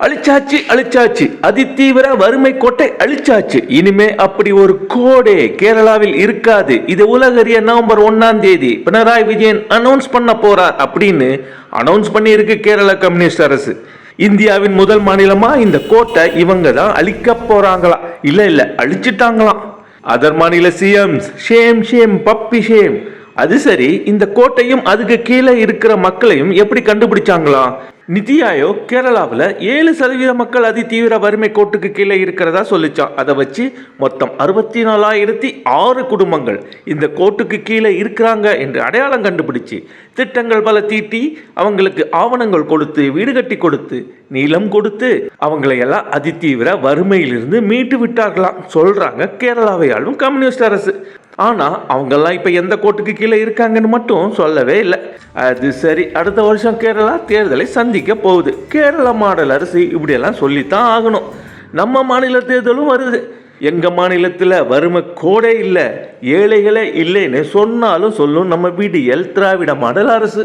அழிச்சாச்சு அழிச்சாச்சு, அதிதீவிர வறுமை கோட்டை அழிச்சாச்சு. இனிமே அப்படி ஒரு கோடே கேரளாவில் இருக்காது. இது உலகறிய நவம்பர் 1ஆம் தேதி பினராயி விஜயன் அனௌன்ஸ் பண்ண போறார் அப்படின்னு அனௌன்ஸ் பண்ணி இருக்கு கேரள கம்யூனிஸ்ட் அரசு. இந்தியாவின் முதல் மாநிலமா இந்த கோட்டை இவங்க தான் அழிக்க போறாங்களா? இல்ல அழிச்சிட்டாங்களாம். அதர் மாநில CM shame shame puppy shame. அது சரி, இந்த கோட்டையும் அதுக்கு கீழே இருக்கிற மக்களையும் எப்படி கண்டுபிடிச்சாங்களாம்? நிதி ஆயோக் கேரளாவில் 7% மக்கள் அதிதீவிர வறுமை கோட்டுக்கு கீழே இருக்கிறதா சொல்லிச்சான். அதை வச்சு மொத்தம் 64,006 குடும்பங்கள் இந்த கோட்டுக்கு கீழே இருக்கிறாங்க என்று அடையாளம் கண்டுபிடிச்சு திட்டங்கள் பல தீட்டி அவங்களுக்கு ஆவணங்கள் கொடுத்து வீடு கட்டி கொடுத்து நீளம் கொடுத்து அவங்களை எல்லாம் அதிதீவிர வறுமையிலிருந்து மீட்டு விட்டார்களாம் சொல்றாங்க கேரளாவை ஆளும் கம்யூனிஸ்ட் அரசு. ஆனால் அவங்கெல்லாம் இப்போ எந்த கோட்டுக்கு கீழே இருக்காங்கன்னு மட்டும் சொல்லவே இல்லை. அது சரி, அடுத்த வருஷம் கேரளா தேர்தலை சந்திக்க போகுது. கேரள மாடல் அரசு இப்படியெல்லாம் சொல்லித்தான் ஆகணும். நம்ம மாநில தேர்தலும் வருது. எங்கள் மாநிலத்தில் வறுமை கோடே இல்லை, ஏழைகளே இல்லைன்னு சொன்னாலும் சொல்லும் நம்ம விடியல் திராவிட மாடல் அரசு.